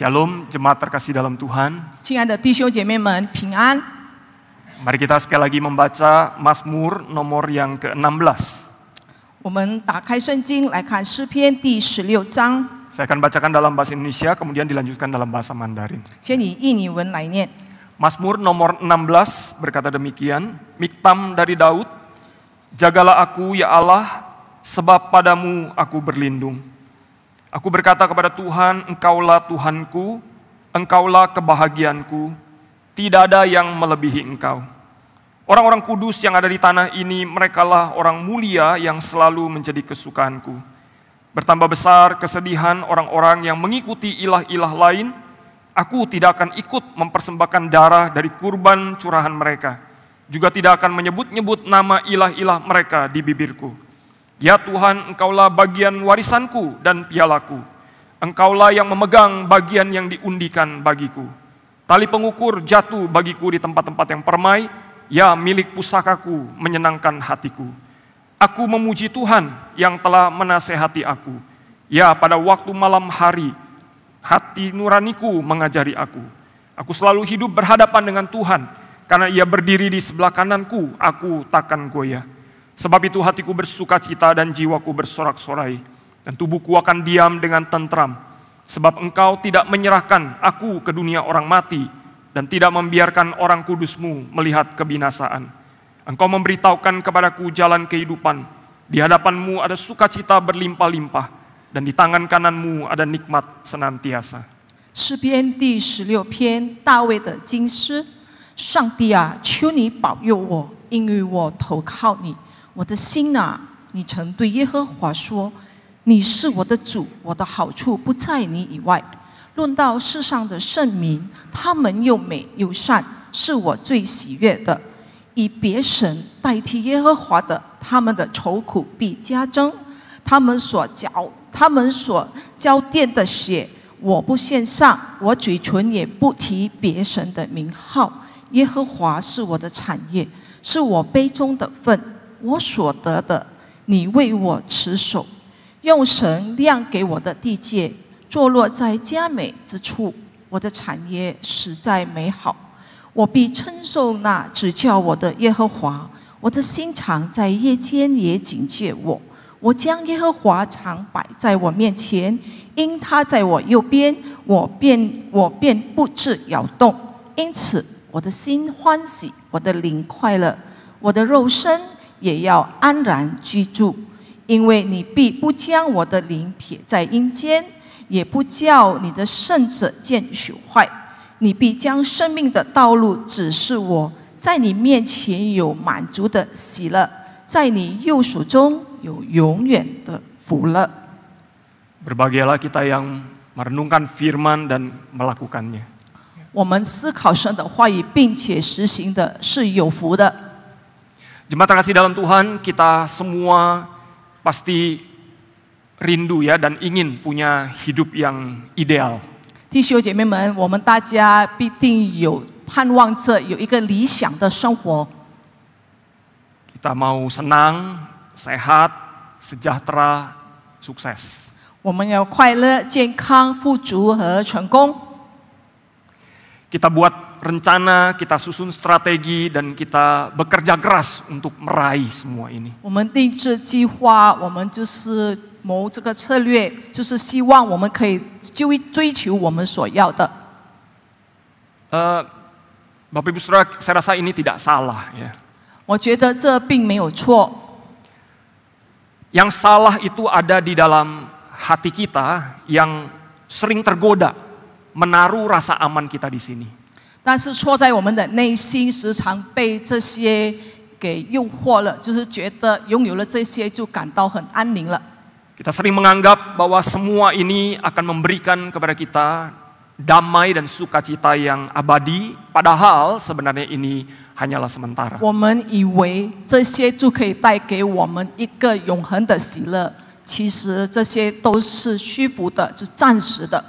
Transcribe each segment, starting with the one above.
Shalom, jemaat terkasih dalam Tuhan. 亲爱的弟兄姐妹们，平安。 Mari kita sekali lagi membaca Mazmur nomor yang ke-16. 我们打开圣经来看诗篇第16章。 Saya akan bacakan dalam bahasa Indonesia, kemudian dilanjutkan dalam bahasa Mandarin. 先以印尼文来念。 Mazmur nomor 16 berkata demikian, Miktam dari Daud, jagalah aku ya Allah, sebab padamu aku berlindung. Aku berkata kepada Tuhan, Engkaulah Tuhanku, Engkaulah kebahagiaanku, tidak ada yang melebihi Engkau. Orang-orang kudus yang ada di tanah ini, merekalah orang mulia yang selalu menjadi kesukaanku. Bertambah besar kesedihan orang-orang yang mengikuti ilah-ilah lain, aku tidak akan ikut mempersembahkan darah dari kurban curahan mereka, juga tidak akan menyebut-nyebut nama ilah-ilah mereka di bibirku. Ya Tuhan, Engkaulah bagian warisanku dan pialaku. Engkaulah yang memegang bagian yang diundikan bagiku. Tali pengukur jatuh bagiku di tempat-tempat yang permai, ya milik pusakaku menyenangkan hatiku. Aku memuji Tuhan yang telah menasehati aku. Ya pada waktu malam hari, hati nuraniku mengajari aku. Aku selalu hidup berhadapan dengan Tuhan, karena Ia berdiri di sebelah kananku, aku takkan goyah. Sebab itu hatiku bersuka cita dan jiwaku bersorak-sorai, dan tubuhku akan diam dengan tentram. Sebab Engkau tidak menyerahkan aku ke dunia orang mati, dan tidak membiarkan orang kudus-Mu melihat kebinasaan. Engkau memberitahukan kepadaku jalan kehidupan, di hadapan-Mu ada sukacita berlimpah-limpah, dan di tangan kanan-Mu ada nikmat senantiasa. 诗篇第16篇，大卫的经诗。上帝啊，求你保佑我，因为我投靠你。我的心啊，你曾对耶和华说：“你是我的主，我的好处不在你以外。”论到世上的圣民，他们又美又善，是我最喜悦的。以别神代替耶和华的，他们的愁苦必加增。他们所浇奠的血，我不献上，我嘴唇也不提别神的名号。耶和华是我的产业，是我杯中的份。我所得的，你为我持守，用神亮给我的地界，坐落在佳美之处。我的产业实在美好，我必称颂那指教我的耶和华。我的心肠在夜间也警戒我，我将耶和华常摆在我面前，因他在我右边，我便不致摇动。因此，我的心欢喜，我的灵快乐，我的肉身也要安然居住，因为你必不将我的灵撇在阴间，也不叫你的圣者见朽坏。你必将生命的道路指示我，在你面前有满足的喜乐，在你右手中有永远的福乐。 Berbahagialah kita yang merenungkan firman dan melakukannya. 我们思考神的话语，并且实行的是有福的。 Jemaat terkasih dalam Tuhan, kita semua pasti rindu ya dan ingin punya hidup yang ideal. 弟兄姐妹们，我们大家必定有盼望着有一个理想的生活。 Kita mau senang, sehat, sejahtera, sukses. 我们要快乐、健康、富足和成功。 Kita buat rencana, kita susun strategi, dan kita bekerja keras untuk meraih semua ini. 我们定制计划，我们就是谋这个策略，就是希望我们可以追求我们所要的。 Bapak Ibu Saudara, saya rasa ini tidak salah ya. 我觉得这并没有错。 Yang salah itu ada di dalam hati kita yang sering tergoda menaruh rasa aman kita di sini. 但是错在我们的内心，时常被这些给诱惑了，就是觉得拥有了这些就感到很安宁了。 Kita sering menganggap bahwa semua ini akan memberikan kepada kita damai dan sukacita yang abadi, padahal sebenarnya ini hanyalah sementara. 我们以为这些就可以带给我们一个永恒的喜乐，其实这些都是虚浮的，是暂时的。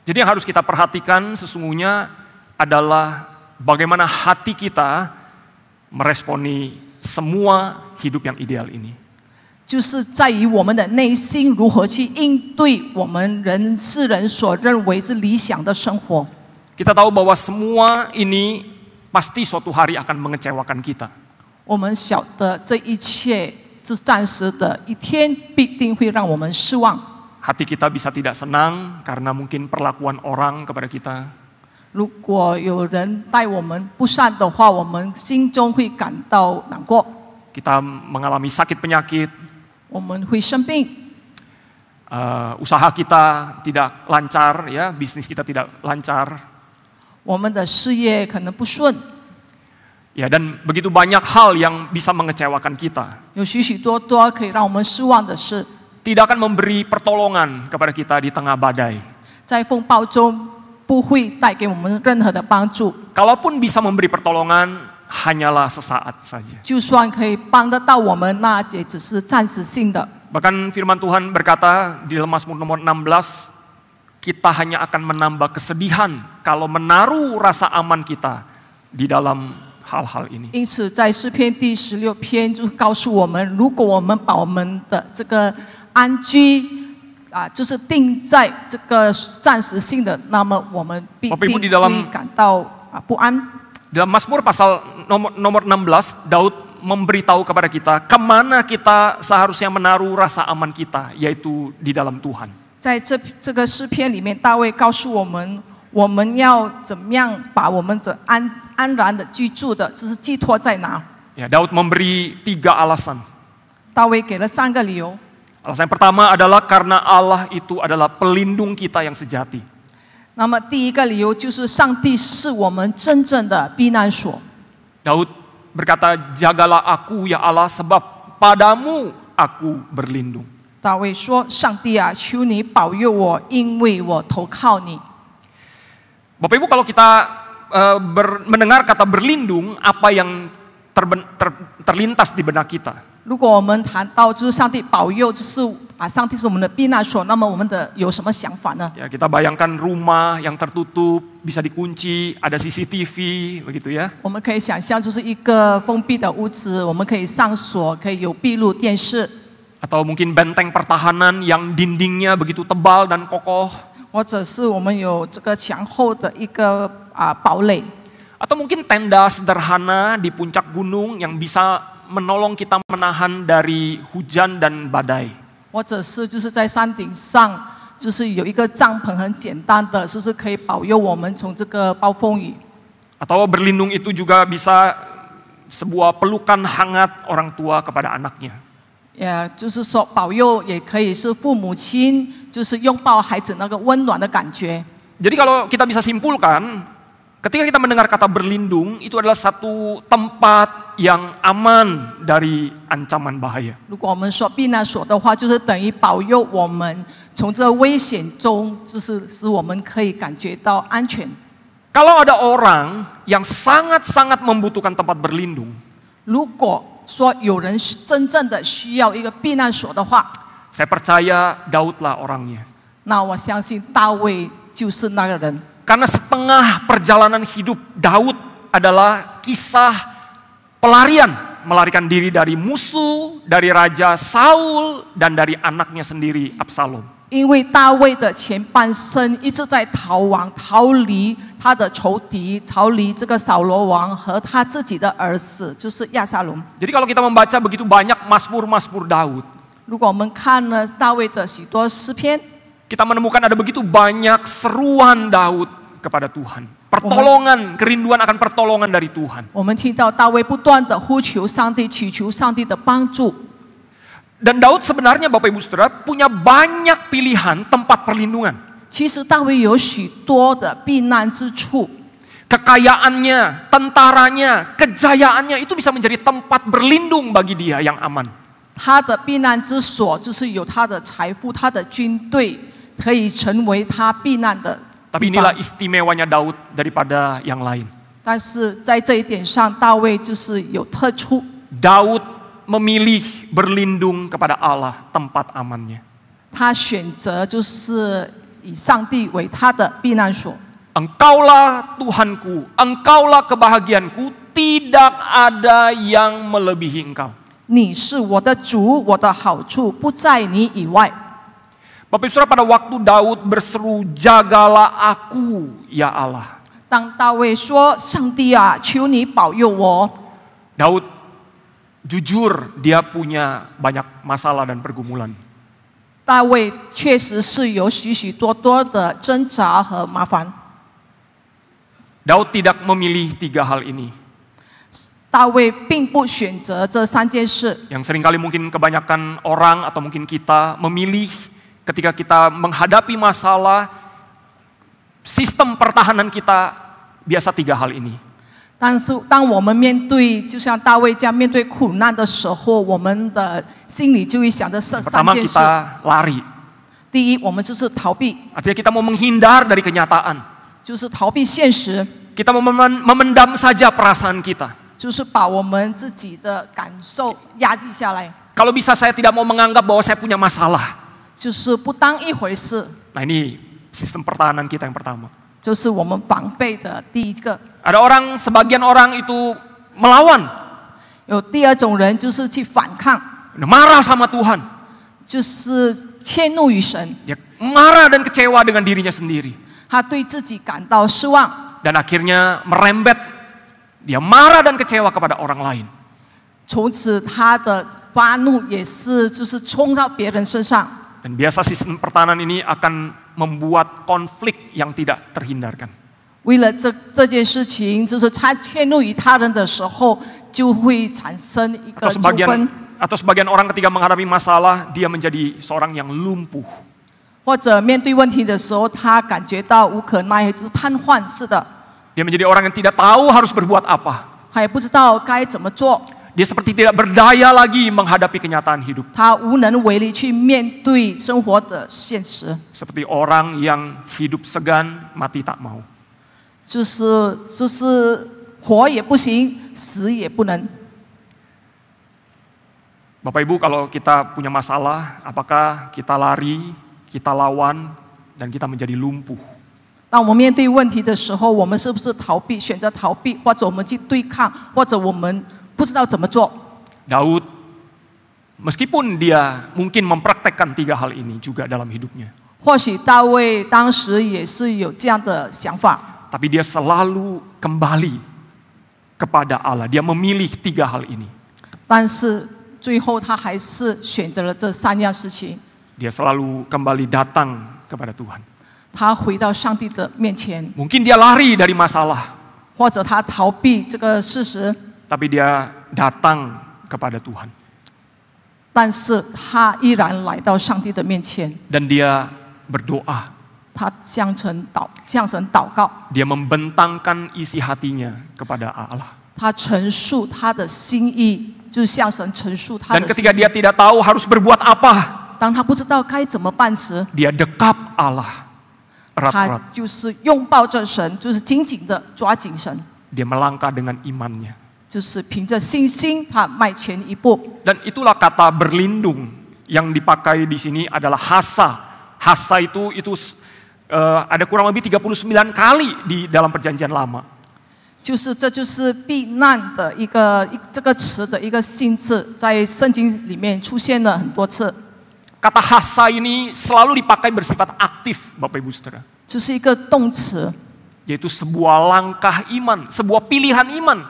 Jadi yang harus kita perhatikan sesungguhnya adalah bagaimana hati kita meresponi semua hidup yang ideal ini. 就是在于我们的内心如何去应对我们世人所认为是理想的生活。 Kita tahu bahwa semua ini pasti suatu hari akan mengecewakan kita. 我们晓得这一切是暂时的，一天必定会让我们失望。 Hati kita bisa tidak senang karena mungkin perlakuan orang kepada kita. 如果有人待我们不善的话，我们心中会感到难过。 Kita mengalami sakit penyakit. 我们会生病， Usaha kita tidak lancar, ya, bisnis kita tidak lancar. 我们的事业可能不顺， Ya, dan begitu banyak hal yang bisa mengecewakan kita. 有许许多多可以让我们失望的事， Tidak akan memberi pertolongan kepada kita di tengah badai. 在风暴中不会带给我们任何的帮助。 Kalaupun bisa memberi pertolongan, hanyalah sesaat saja. 就算可以帮得到我们，那也只是暂时性的。 Bahkan firman Tuhan berkata di dalam Mazmur nomor 16, kita hanya akan menambah kesedihan kalau menaruh rasa aman kita di dalam hal-hal ini. 因此，在诗篇第16篇就告诉我们，如果我们把我们的这个安居就是定在这个暂时性的，那么我们必定会感到不安。 Dalam Mazmur pasal nomor 16, Daud memberitahu kepada kita kemana kita seharusnya menaruh rasa aman kita, yaitu di dalam Tuhan. 在这个诗篇里面，大卫告诉我们，我们要怎么样把我们的安然的居住的，就是寄托在哪？ Ya, Daud memberi 3 alasan. 大卫给了3个理由。 Alasan yang pertama adalah karena Allah itu adalah pelindung kita yang sejati. 那么第一个理由就是上帝是我们真正的避难所。 Daud berkata, jagalah aku ya Allah sebab padamu aku berlindung. 大卫说：“上帝啊，求你保佑我，因为我投靠你。” Bapak Ibu, kalau kita mendengar kata berlindung, apa yang terlintas di benak kita? 如果我们谈到就是上帝保佑，就是上帝是我们的避难所，那么我们的有什么想法呢？ Ya, kita bayangkan rumah yang tertutup, bisa dikunci, ada CCTV, begitu ya. 我们可以想象，就是一个封闭的屋子，我们可以上锁，可以有闭路电视。 Atau mungkin benteng pertahanan yang dindingnya begitu tebal dan kokoh. 或者是我们有这个墙后的一个堡垒。 Atau mungkin tenda sederhana di puncak gunung yang bisa menolong kita menahan dari hujan dan badai. 或者是就是在山顶上，就是有一个帐篷很简单的，就是可以保佑我们从这个暴风雨。 Atau berlindung itu juga bisa sebuah pelukan hangat orang tua kepada anaknya. 也就是说，保佑也可以是父母亲，就是拥抱孩子那个温暖的感觉。 Jadi kalau kita bisa simpulkan, ketika kita mendengar kata berlindung, itu adalah satu tempat yang aman dari ancaman bahaya. 如果我们说避难所的话，就是等于保佑我们从这危险中，就是使我们可以感觉到安全。 Kalau ada orang yang sangat-sangat membutuhkan tempat berlindung, 如果说有人真正的需要一个避难所的话， saya percaya Daudlah orangnya. 那我相信大卫就是那个人。 Karena setengah perjalanan hidup Daud adalah kisah pelarian, melarikan diri dari musuh, dari Raja Saul, dan dari anaknya sendiri Absalom. 因为大卫的前半生一直在逃亡，逃离他的仇敌，逃离这个扫罗王和他自己的儿子，就是亚撒龙。 Jadi kalau kita membaca begitu banyak Mazmur-Mazmur Daud, 如果我们看了大卫的许多诗篇， kita menemukan ada begitu banyak seruan Daud kepada Tuhan. Pertolongan, kerinduan akan pertolongan dari Tuhan. 我们听到大卫不断的呼求上帝，祈求上帝的帮助。 Dan Daud sebenarnya Bapak Ibu Saudara punya banyak pilihan tempat perlindungan. 其实大卫有许多的避难之处， Kekayaannya, tentaranya, kejayaannya itu bisa menjadi tempat berlindung bagi dia yang aman. 他的避难之所就是有他的财富，他的军队可以成为他避难的 Tapi 地方 inilah istimewanya Daud daripada yang lain. 但是在这一点上，大卫就是有特殊。 Daud memilih berlindung kepada Allah, tempat amannya. 他选择就是以上帝为他的避难所。 Engkaulah Tuhanku, Engkaulah kebahagiaanku, tidak ada yang melebihi Engkau. 你是我的主，我的好处不在你以外。 Bapak Ibu Saudara, pada waktu Daud berseru, jagalah aku ya Allah. 当大卫说：“上帝啊，求你保佑我。” Daud jujur dia punya banyak masalah dan pergumulan. 大卫确实是有许许多多的挣扎和麻烦。 Daud tidak memilih 3 hal ini. 大卫并不选择这3件事， Yang seringkali mungkin kebanyakan orang atau mungkin kita memilih ketika kita menghadapi masalah, sistem pertahanan kita biasa 3 hal ini. 但是当我们面对，就像大卫这样面对苦难的时候，我们的心里就会想着这3 Pertama 件事。 kita lari. 第一，我们就是逃避， Artinya kita mau menghindar dari kenyataan. 就是逃避现实， Kita memendam saja perasaan kita. 就是把我们自己的感受压抑下来， Kalau bisa saya tidak mau menganggap bahwa saya punya masalah. 就是不当一回事， Nah ini sistem pertahanan kita yang pertama. 就是我们防备的第一个。 Ada orang, sebagian orang itu melawan. 有第二种人就是去反抗， Marah sama Tuhan. 就是迁怒于神， Dia marah dan kecewa dengan dirinya sendiri. 他对自己感到失望， Dan akhirnya merembet. Dia marah dan kecewa kepada orang lain. 从此他的发怒也是就是冲到别人身上。 Dan biasa sistem pertahanan ini akan membuat konflik yang tidak terhindarkan. 为了这件事情，就是他迁怒于他人的时候，就会产生一个纠纷。 Atau sebagian orang ketika menghadapi masalah, dia menjadi seorang yang lumpuh. 或者面对问题的时候，他感觉到无可奈何，就是瘫痪似的， Dia menjadi orang yang tidak tahu harus berbuat apa. 他也不知道该怎么做， Dia seperti tidak berdaya lagi menghadapi kenyataan hidup. 他无能为力去面对生活的现实， Seperti orang yang hidup segan, mati tak mau. 就是活也不行，死也不能。 Bapak Ibu, kalau kita punya masalah, apakah kita lari, kita lawan, dan kita menjadi lumpuh? 当我们面对问题的时候，我们是不是逃避，选择逃避，或者我们去对抗，或者我们不知道怎么做？ Daud, meskipun dia mungkin mempraktekkan 3 hal ini juga dalam hidupnya, 或许大卫当时也是有这样的想法， tapi dia selalu kembali kepada Allah. Dia memilih 3 hal ini. 但是最后他还是选择了这3样事情。 Dia selalu kembali datang kepada Tuhan. 他回到上帝的面前， Mungkin dia lari dari masalah, 或者他逃避这个事实， tapi dia datang kepada Tuhan. 但是他依然来到上帝的面前， Dan dia berdoa. 他向神祷告， Dia membentangkan isi hatinya kepada Allah. 他陈述他的心意，就向神陈述他 Dan 的心 ketika 意。 dia tidak tahu harus berbuat apa, 当他不知道该怎么办时， dia dekap Allah 他 erat-erat. 就是拥抱着神，就是紧紧的抓紧神， Dia melangkah dengan imannya. 就是凭着信心，他迈前一步。 Dan itulah kata berlindung yang dipakai di sini adalah hasa. Hasa itu ada kurang lebih 39 kali di dalam perjanjian lama. 这就是避难的这个词的一个性质，在圣经里面出现了很多次， Kata hasa ini selalu dipakai bersifat aktif, Bapak Ibu Saudara. 就是一个动词， Yaitu sebuah langkah iman, sebuah pilihan iman.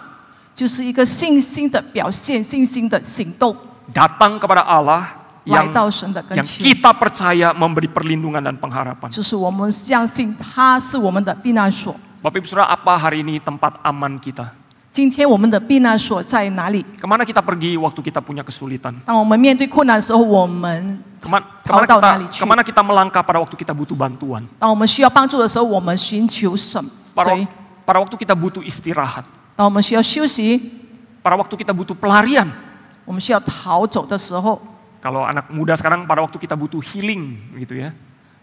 就是一个信心的表现，信心的行动， Datang kepada Allah 来 yang 到神的跟 yang 前。 kita percaya memberi perlindungan dan pengharapan. 就是我们相信他是我们的避难所。 Bapak Ibu Saudara, apa hari ini tempat aman kita? 今天我们的避难所在哪里？ Kemana kita pergi waktu kita punya kesulitan? 当我们面对困难的时候，我们 Kemana kita melangkah pada waktu kita butuh bantuan? 当我们需要帮助的时候，我们寻求谁？ Pada waktu kita butuh istirahat. 当我们需要休息， Pada waktu kita butuh pelarian. 我们需要逃走的时候， Kalau anak muda sekarang pada waktu kita butuh healing gitu ya.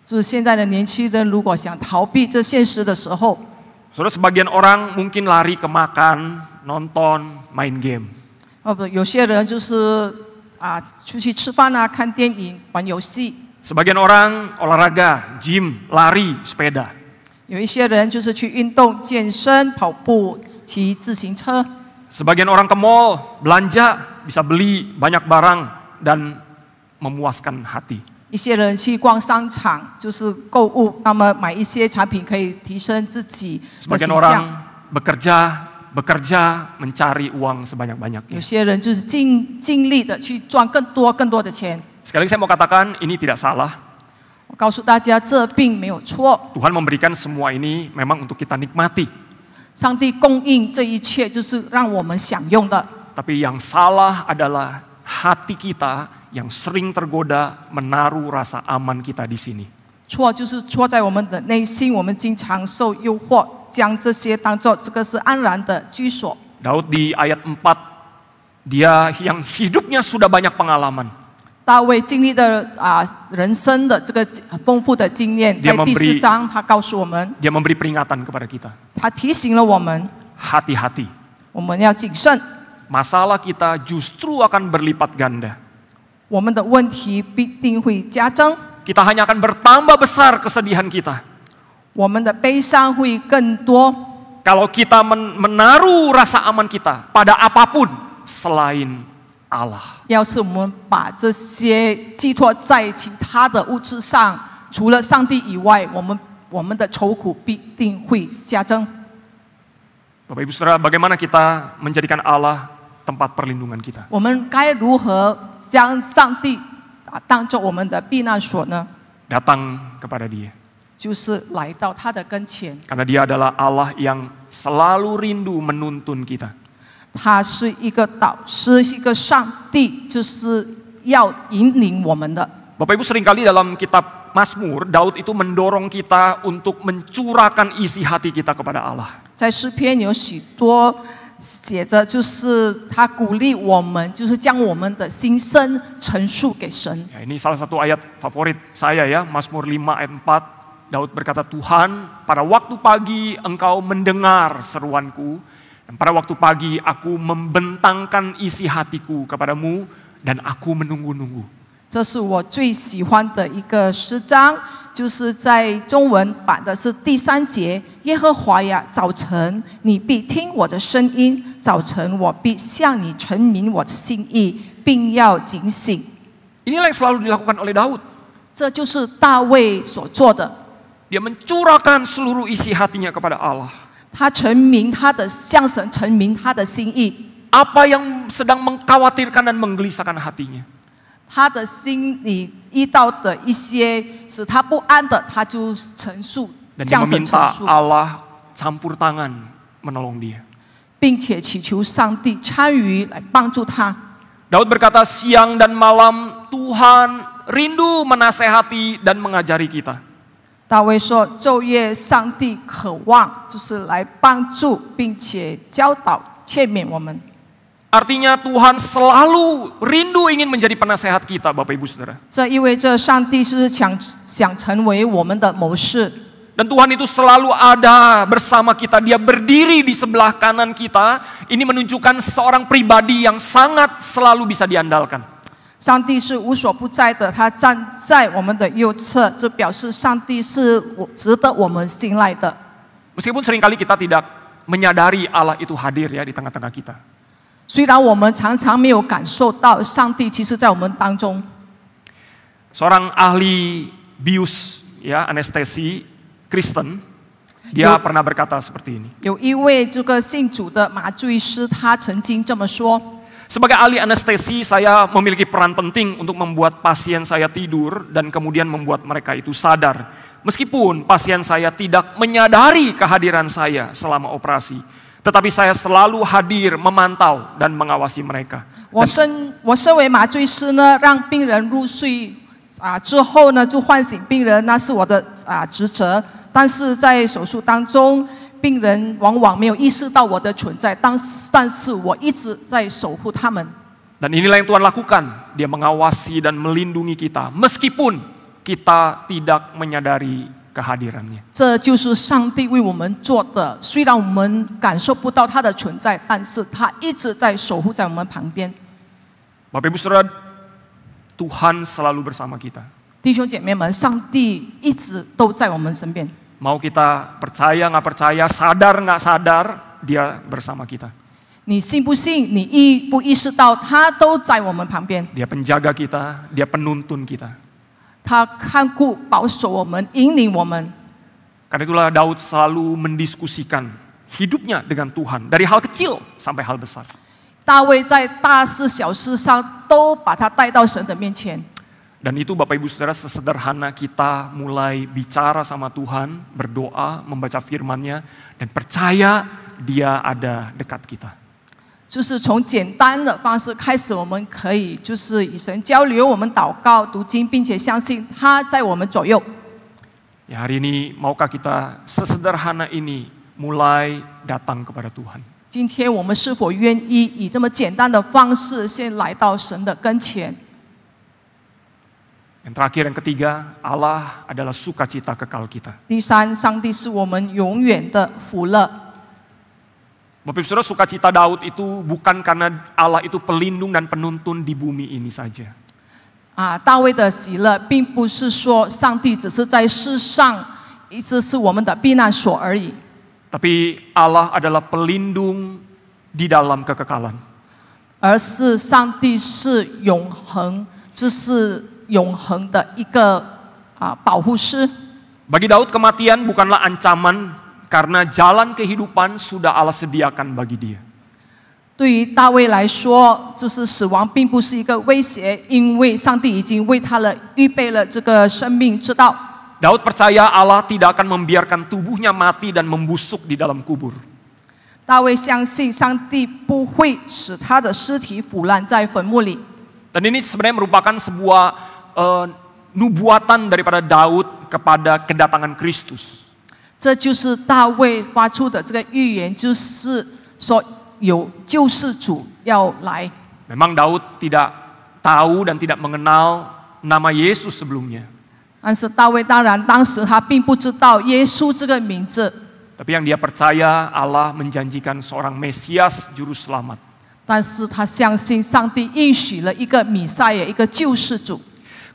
就是现在的年轻人如果想逃避这现实的时候， Saudara, sebagian orang mungkin lari ke makan, nonton, main game. 不，有些人就是出去吃饭啊，看电影、玩游戏； Sebagian orang olahraga, gym, lari, sepeda. 有一些人就是去运动、健身、跑步、骑自行车； Sebagian orang ke mall, belanja. bisa beli banyak barang dan memuaskan hati. 一些人去逛商场，就是购物，那么买一些产品可以提升自己的 Sebagian 形 orang 象。 bekerja mencari uang 有 sebanyak-banyaknya. 些人就是尽力的去赚更多的钱。 Sekali lagi saya mau katakan ini tidak salah. 我告诉大家，这并没有错。 Tuhan memberikan semua ini memang untuk kita nikmati. 上帝供应这一切，就是让我们享用的。 Tapi yang salah adalah hati kita yang sering tergoda menaruh rasa aman kita di sini. 错就是错在我们的内心，我们经常受诱惑，将这些当作这个是安然的居所。 Daud di ayat 4, dia yang hidupnya sudah banyak pengalaman. 大卫经历的人生的这个丰富的经验， Dia 在第 memberi 4章，他告诉我们， Dia memberi peringatan kepada kita. 他提醒了我们， Hati-hati. 我们要谨慎， Masalah kita justru akan berlipat ganda. 我们的问题必定会加增， Kita hanya akan bertambah besar kesedihan kita. 我们的悲伤会更多。 Kalau kita menaruh rasa aman kita pada apapun selain Allah. 要是我们把这些寄托在其他的物质上，除了上帝以外，我们的愁苦必定会加增。 Bapak Ibu Saudara, bagaimana kita menjadikan Allah tempat perlindungan kita? 我们该如何将上帝当作我们的避难所呢？ Datang kepada Dia. 就是来到他的跟前， Karena Dia adalah Allah yang selalu rindu menuntun kita. 他是一个导师，是一个上帝，就是要引领我们的。 Bapak Ibu seringkali dalam kitab Mazmur, Daud itu mendorong kita untuk mencurahkan isi hati kita kepada Allah. 在诗篇有许多写着，就是他鼓励我们，就是将我们的心声陈述给神。 Ya, ini salah satu ayat favorit saya ya, Mazmur 5 ayat 4. Daud berkata, Tuhan, pada waktu pagi engkau mendengar seruanku, dan pada waktu pagi aku membentangkan isi hatiku kepadamu, dan aku menunggu-nunggu. 这是我最喜欢的一个诗章，就是在中文版的是第3节，耶和华呀，早晨你必听我的声音，早晨我必向你陈明我的心意，并要警醒。 Inilah yang selalu dilakukan oleh Daud. 这就是大卫所做的， Dia mencurahkan seluruh isi hatinya kepada Allah. 他向神陈明他的心意， Apa yang sedang mengkhawatirkan dan menggelisahkan hatinya. 他的心里遇到的一些使他不安的，他就陈述， Dan dia 向神陈 meminta 述， Allah campur tangan menolong dia. 并且祈求上帝参与来帮助他。 Daud berkata, siang dan malam Tuhan rindu menasehati dan mengajari kita. 大卫说：“昼夜上帝渴望，就是来帮助，并且教导、劝勉我们。 Artinya Tuhan selalu rindu ingin menjadi penasehat kita, Bapak Ibu Saudara. 这意味着上帝是想成为我们的谋士， Dan Tuhan itu selalu ada bersama kita. Dia berdiri di sebelah kanan kita. Ini menunjukkan seorang pribadi yang sangat selalu bisa diandalkan. 上帝是无所不在的，他站在我们的右侧，这表示上帝是值得我们信赖的。 Meskipun seringkali kita tidak menyadari Allah itu hadir ya di tengah-tengah kita. 虽然我们常常没有感受到上帝其实在我们当中。 Seorang ahli bius ya anestesi Kristen, dia pernah berkata seperti ini. 有一位这个信主的麻醉师，他曾经这么说。 Sebagai ahli anestesi, saya memiliki peran penting untuk membuat pasien saya tidur dan kemudian membuat mereka itu sadar. Meskipun pasien saya tidak menyadari kehadiran saya selama operasi, tetapi saya selalu hadir, memantau dan mengawasi mereka. 我身为麻醉师呢，让病人入睡之后呢，就唤醒病人，那是我的职责。但是在手术当中，病人往往没有意识到我的存在，但是我一直在守护他们。 Dan inilah yang Tuhan lakukan, Dia mengawasi dan melindungi kita, meskipun kita tidak menyadari kehadirannya. 这就是上帝为我们做的，虽然我们感受不到他的存在，但是他一直在守护在我们旁边。 Bapak Ibu Saudara, Tuhan selalu bersama kita. 弟兄姐妹们，上帝一直都在我们身边。 Mau kita percaya nggak percaya, sadar nggak sadar, Dia bersama kita. 你信不信？你意不意识到他都在我们旁边？ Dia penjaga kita, dia penuntun kita. 他看顾、保守我们，引领我们。 Karena itulah Daud selalu mendiskusikan hidupnya dengan Tuhan dari hal kecil sampai hal besar. 大卫在大事小事上都把他带到神的面前。 Dan itu Bapak Ibu Saudara sesederhana kita mulai bicara sama Tuhan, berdoa, membaca firman-Nya, dan percaya Dia ada dekat kita. 就是从简单的方式开始，我们可以就是与神交流，我们祷告、读经，并且相信他在我们左右。 Ya, hari ini maukah kita sesederhana ini mulai datang kepada Tuhan? 今天我们是否愿意以这么简单的方式，先来到神的跟前？ Yang terakhir, yang ketiga, Allah adalah sukacita kekal kita. 第三，上帝是我们永远的福乐。 Bapak Ibu Saudara, sukacita Daud itu bukan karena Allah itu pelindung dan penuntun di bumi ini saja. 大卫的喜乐，并不是说上帝只是在世上一直是我们的避难所而已， Tapi Allah adalah pelindung di dalam kekekalan. 而是上帝是永恒，就是永恒的一个保护师。 Bagi Daud kematian bukanlah ancaman karena jalan kehidupan sudah Allah sediakan bagi dia. 对于大卫来说，就是死亡并不是一个威胁，因为上帝已经为他预备了这个生命之道。 Daud percaya Allah tidak akan membiarkan tubuhnya mati dan membusuk di dalam kubur. 大卫相信上帝不会使他的尸体腐烂在坟墓里。 Dan ini sebenarnya merupakan sebuah nubuatan daripada Daud kepada kedatangan Kristus. 这就是大卫发出的这个预言，就是说有救世主要来。 Memang Daud tidak tahu dan tidak mengenal nama Yesus sebelumnya. 但是大卫当然当时他并不知道耶稣这个名字， Tapi yang dia percaya Allah menjanjikan seorang Mesias juru selamat. 但是他相信上帝应许了一个弥赛亚，一个救世主。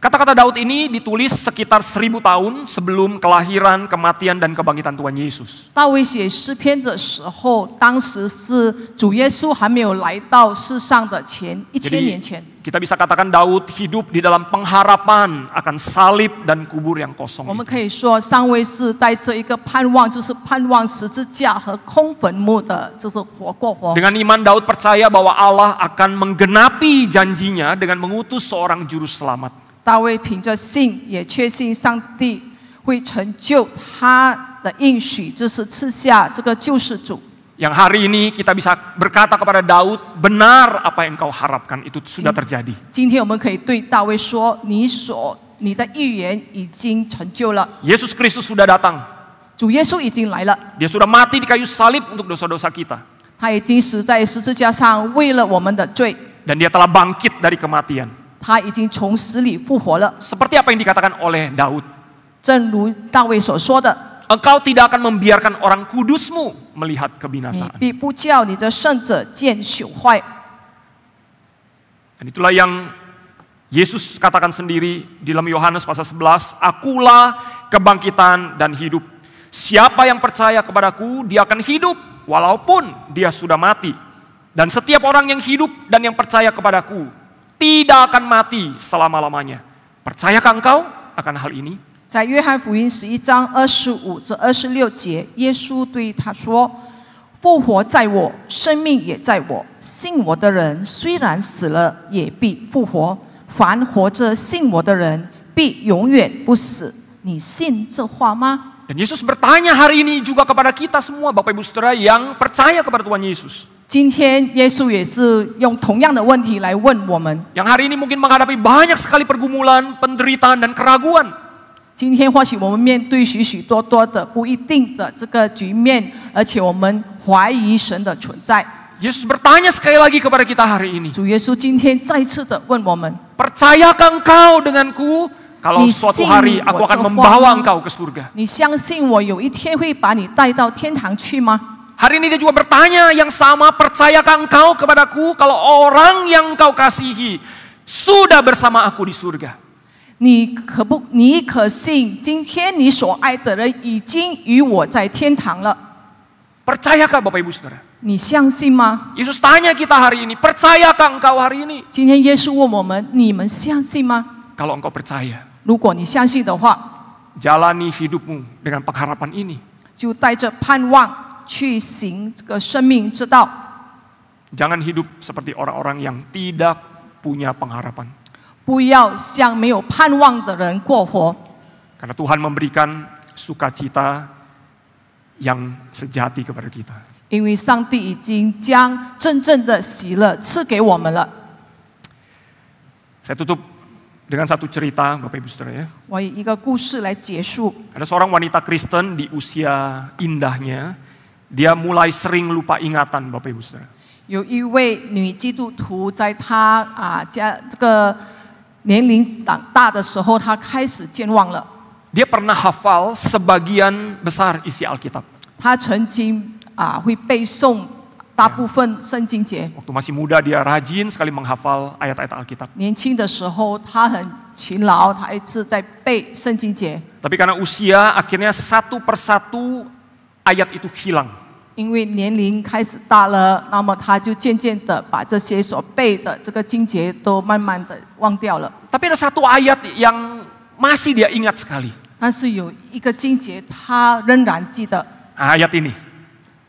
Kata-kata Daud ini ditulis sekitar 1000 tahun sebelum kelahiran, kematian, dan kebangkitan Tuhan Yesus. 大卫写诗篇的时候，当时是主耶稣还没有来到世上的前1000年前。 Kita bisa katakan Daud hidup di dalam pengharapan akan salib dan kubur yang kosong. 我们可以说，上卫是在这一个盼望，就是盼望十字架和空坟墓的，就是活过活。 Dengan iman Daud percaya bahwa Allah akan menggenapi janjinya dengan mengutus seorang juru selamat. 大卫凭着信，也确信上帝会成就他的应许，就是赐下这个救世主。 Yang hari ini kita bisa berkata kepada Daud, benar apa yang kau harapkan itu sudah terjadi. 今天我们可以对大卫说：“你的预言已经成就了， Yesus Kristus sudah datang. 主耶稣已经来了， Dia sudah mati di kayu salib untuk dosa-dosa kita. 他已经死在十字架上，为了我们的罪， Dan dia telah bangkit dari kematian. 他已经从死里复活了。 Seperti apa yang dikatakan oleh Daud. 正如大卫所说的， Engkau tidak akan membiarkan orang kudusmu melihat 你 kebinasaan. 必不叫你的圣者见朽坏。” Dan itulah yang Yesus katakan sendiri di dalam Yohanes pasal 11, akulah kebangkitan dan hidup. Siapa yang percaya kepadaku, dia akan hidup walaupun dia sudah mati. Dan setiap orang yang hidup dan yang percaya kepadaku tidak akan mati selama-lamanya. Percayakah engkau akan hal ini? 在约翰福音11章25至26节，耶稣对他说：“复活在我，生命也在我。信我的人，虽然死了，也必复活。凡活着信我的人，必永远不死。你信这话吗？” Dan Yesus bertanya hari ini juga kepada kita semua, Bapak Ibu Saudara yang percaya kepada Tuhan Yesus. 今天耶稣也是用同样的问题来问我们。 Yang hari ini mungkin menghadapi banyak sekali pergumulan, penderitaan, dan keraguan. 今天或许我们面对许许多多的不一定的这个局面，而且我们怀疑神的存在。 Yesus bertanya sekali lagi kepada kita hari ini. 主耶稣今天再次的问我们： Percayakah engkau denganku kalau suatu hari aku akan membawa engkau ke surga? 你相信我有一天会把你带到天堂去吗？ Hari ini dia juga bertanya yang sama, percayakah engkau kepadaku kalau orang yang engkau kasihi sudah bersama aku di surga? 你可信今天你所爱的人已经与我在天堂了？ Percayakah Bapak Ibu Saudara? 你相信吗？ Yesus tanya kita hari ini, percayakah engkau hari ini? 今天耶稣问我们：你们相信吗？ Kalau engkau percaya, 如果你相信的话， jalani hidupmu dengan pengharapan ini. 就带着盼望去行这个生命之道。 Jangan hidup seperti orang-orang yang tidak punya pengharapan. 不要像没有盼望的人过活， Karena Tuhan memberikan sukacita yang sejati kepada kita. 因为上帝已经将真正的喜乐赐给我们了。 Saya tutup dengan satu cerita, Bapak Ibu Saudara ya. 我以一个故事来结束。 Ada seorang wanita Kristen di usia indahnya, dia mulai sering lupa ingatan, Bapak Ibu Saudara. 有一位女基督徒，在她这个年龄长大的时候，她开始健忘了。 Dia pernah hafal sebagian besar isi Alkitab. 她曾经会背诵大部分圣经节。 Waktu masih muda dia rajin sekali menghafal ayat-ayat Alkitab. 年轻的时候，她很勤劳，她一直在背圣经节。 Tapi karena usia, akhirnya satu persatu ayat itu hilang. 因为年龄开始大了，那么她就渐渐的把这些所背的这个经节都慢慢的忘掉了。 Tapi ada satu ayat yang masih dia ingat sekali. 但是有一个经节，她仍然记得， Ayat ini.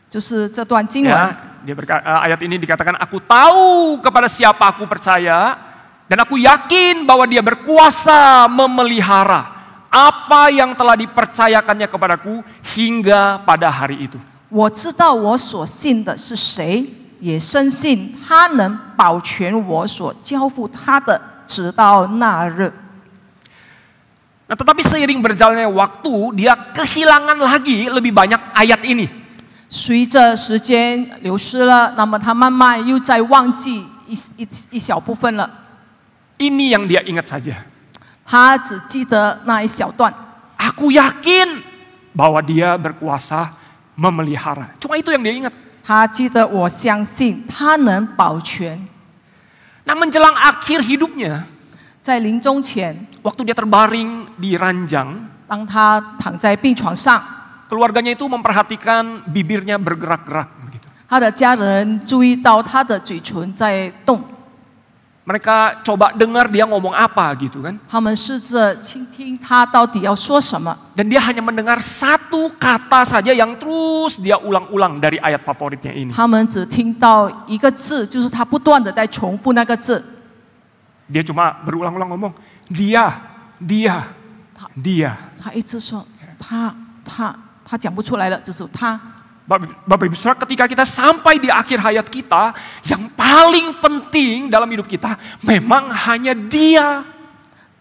就是这段经文。 Ya, ayat ini dikatakan, aku tahu kepada siapa aku percaya, dan aku yakin bahwa dia berkuasa memelihara apa yang telah dipercayakannya kepadaku hingga pada hari itu. 我知道我所信的是谁，也深信他能保全我所交付他的，直到那日。 Nah, tetapi seiring berjalannya waktu, dia kehilangan lagi lebih banyak ayat ini. 随着时间流失了，那么他慢慢又在忘记一小部分了。 Ini yang dia ingat saja. 他只记得那一小段。 Aku yakin bahwa dia berkuasa memelihara. Cuma itu yang dia ingat. 他记得，我相信他能保全。 Nah, menjelang akhir hidupnya, 在临终前， waktu dia terbaring di ranjang, 当他躺在病床上， keluarganya itu memperhatikan bibirnya bergerak-gerak begitu. 他的家人注意到他的嘴唇在动， Mereka coba dengar dia ngomong apa gitu kan. 他们试着倾听他到底要说什么。 Dan dia hanya mendengar satu kata saja yang terus dia ulang-ulang dari ayat favoritnya ini. 他们只听到一个字，就是他不断的在重复那个字。 Dia cuma berulang-ulang ngomong, dia. 他一直说他讲不出来了，就是他。 Bapak Ibu Saudara, ketika kita sampai di akhir hayat kita, yang paling penting dalam hidup kita memang hanya dia.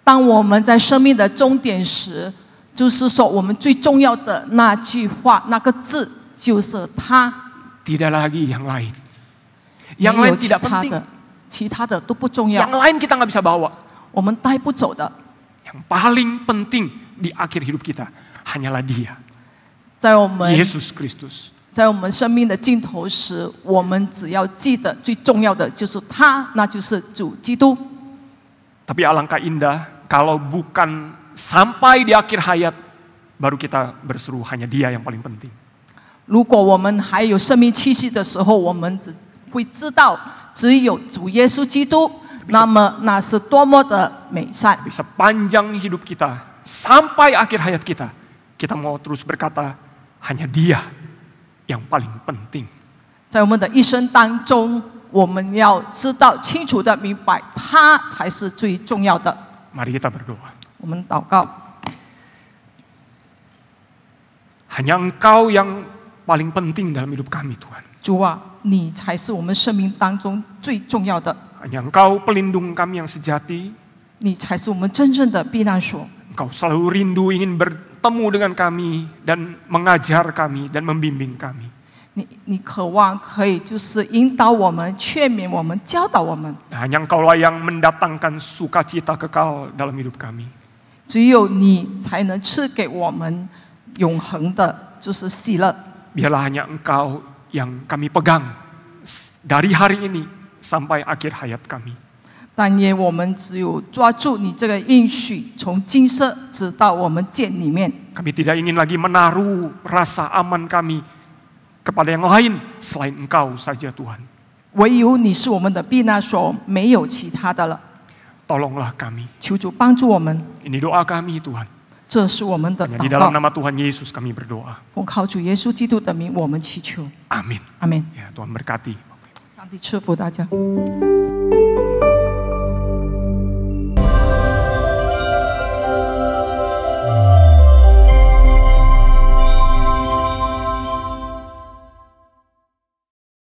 当我们在生命的终点时，就是说我们最重要的那句话，那个字就是他。 Tidak lagi yang lain. 没 Yang 有 lain 其 tidak 他 penting. 的，其他的都不重要 Yang，lain kita nggak bisa bawa. 我们带不走的。 Yang paling penting di akhir hidup kita hanyalah dia. 在我们 Yesus Kristus. 在我们生命的尽头时，我们只要记得最重要的就是他，那就是主基督。 Tapi alangkah indah kalau bukan sampai di akhir hayat baru kita berseru hanya dia yang paling penting. 如果我们还有生命气息的时候，我们只会知道只有主耶稣基督，那么那是多么的美善。 Tapi sepanjang hidup kita sampai akhir hayat kita, kita mau terus berkata hanya dia yang paling penting. 在我们的一生当中，我们要知道清楚的明白，他才是最重要的。 Mari kita berdoa. 我们祷告， Hanya Engkau yang paling penting dalam hidup kami, Tuhan. 主啊，你才是我们生命当中最重要的， Hanya Engkau pelindung kami yang sejati. 你才是我们真正的避难所。 Engkau selalu rindu ingin bertemu dengan kami dan mengajar kami dan membimbing kami. 你渴望可以就是引导我们、劝勉我们、教导我们。 Hanya Engkaulah yang mendatangkan sukacita kekal dalam hidup kami. 只有你才能赐给我们永恒的，就是喜乐。 Biarlah hanya Engkau yang kami pegang dari hari ini sampai akhir hayat kami. 但愿我们只有抓住你这个应许，从今生直到我们见里面。 Kami tidak ingin lagi menaruh rasa aman kami kepada yang lain selain Engkau saja Tuhan. 唯有你是我们的避难所，没有其他的了。 Tolonglah kami. 求主帮助我们， Ini doa kami Tuhan. 这是我们的 Hanya di 祷 dalam 告。 nama Tuhan Yesus kami berdoa. 奉靠主耶稣基督的名，我们祈求， Amin. 阿门。 Ya, Tuhan berkati. 上帝赐福大家。